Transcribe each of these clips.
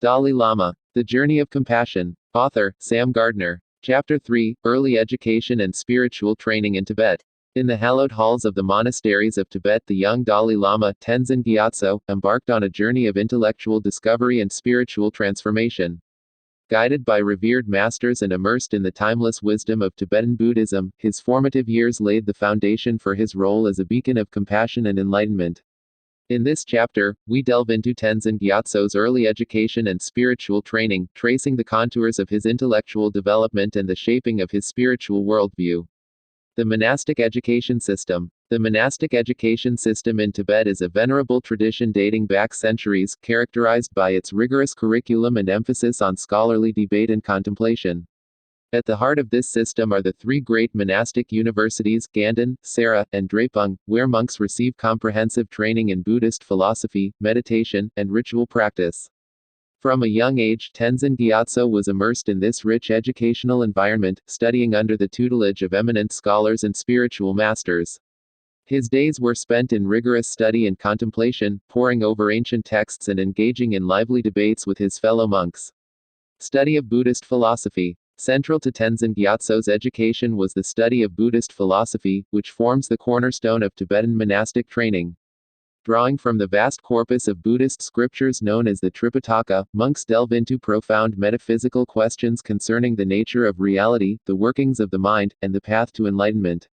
Dalai Lama, The Journey of Compassion. Author, Sam Gardner. Chapter 3, Early Education and Spiritual Training in Tibet. In the hallowed halls of the monasteries of Tibet, the young Dalai Lama, Tenzin Gyatso, embarked on a journey of intellectual discovery and spiritual transformation. Guided by revered masters and immersed in the timeless wisdom of Tibetan Buddhism, his formative years laid the foundation for his role as a beacon of compassion and enlightenment. In this chapter, we delve into Tenzin Gyatso's early education and spiritual training, tracing the contours of his intellectual development and the shaping of his spiritual worldview. The monastic education system. The monastic education system in Tibet is a venerable tradition dating back centuries, characterized by its rigorous curriculum and emphasis on scholarly debate and contemplation. At the heart of this system are the three great monastic universities, Ganden, Sera, and Drepung, where monks receive comprehensive training in Buddhist philosophy, meditation, and ritual practice. From a young age, Tenzin Gyatso was immersed in this rich educational environment, studying under the tutelage of eminent scholars and spiritual masters. His days were spent in rigorous study and contemplation, poring over ancient texts and engaging in lively debates with his fellow monks. Study of Buddhist philosophy. Central to Tenzin Gyatso's education was the study of Buddhist philosophy, which forms the cornerstone of Tibetan monastic training. Drawing from the vast corpus of Buddhist scriptures known as the Tripitaka, monks delve into profound metaphysical questions concerning the nature of reality, the workings of the mind, and the path to enlightenment.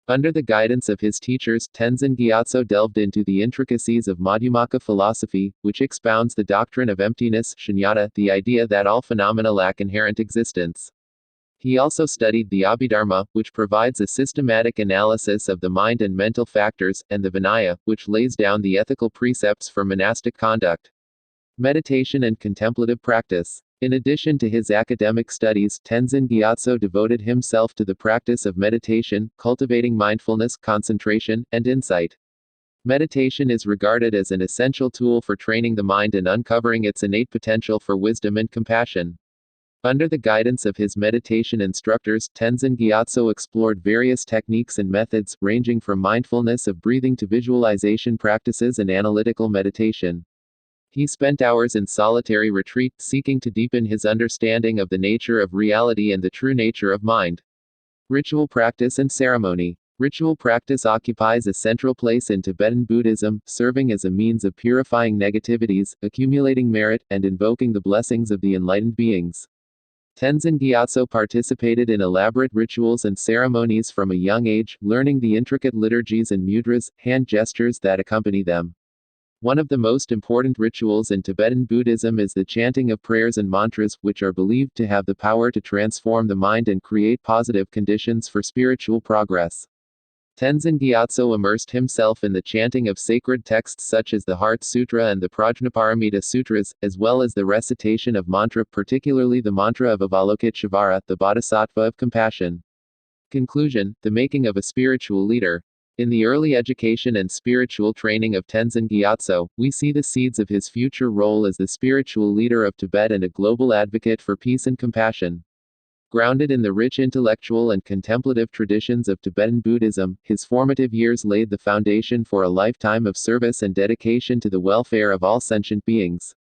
Under the guidance of his teachers, Tenzin Gyatso delved into the intricacies of Madhyamaka philosophy, which expounds the doctrine of emptiness, shunyata, the idea that all phenomena lack inherent existence. He also studied the Abhidharma, which provides a systematic analysis of the mind and mental factors, and the Vinaya, which lays down the ethical precepts for monastic conduct. Meditation and contemplative practice. In addition to his academic studies, Tenzin Gyatso devoted himself to the practice of meditation, cultivating mindfulness, concentration, and insight. Meditation is regarded as an essential tool for training the mind and uncovering its innate potential for wisdom and compassion. Under the guidance of his meditation instructors, Tenzin Gyatso explored various techniques and methods, ranging from mindfulness of breathing to visualization practices and analytical meditation. He spent hours in solitary retreat, seeking to deepen his understanding of the nature of reality and the true nature of mind. Ritual practice and ceremony. Ritual practice occupies a central place in Tibetan Buddhism, serving as a means of purifying negativities, accumulating merit, and invoking the blessings of the enlightened beings. Tenzin Gyatso participated in elaborate rituals and ceremonies from a young age, learning the intricate liturgies and mudras, hand gestures that accompany them. One of the most important rituals in Tibetan Buddhism is the chanting of prayers and mantras, which are believed to have the power to transform the mind and create positive conditions for spiritual progress. Tenzin Gyatso immersed himself in the chanting of sacred texts such as the Heart Sutra and the Prajnaparamita Sutras, as well as the recitation of mantra, particularly the mantra of Avalokiteshvara, the Bodhisattva of compassion. Conclusion: the making of a spiritual leader. In the early education and spiritual training of Tenzin Gyatso, we see the seeds of his future role as the spiritual leader of Tibet and a global advocate for peace and compassion. Grounded in the rich intellectual and contemplative traditions of Tibetan Buddhism, his formative years laid the foundation for a lifetime of service and dedication to the welfare of all sentient beings.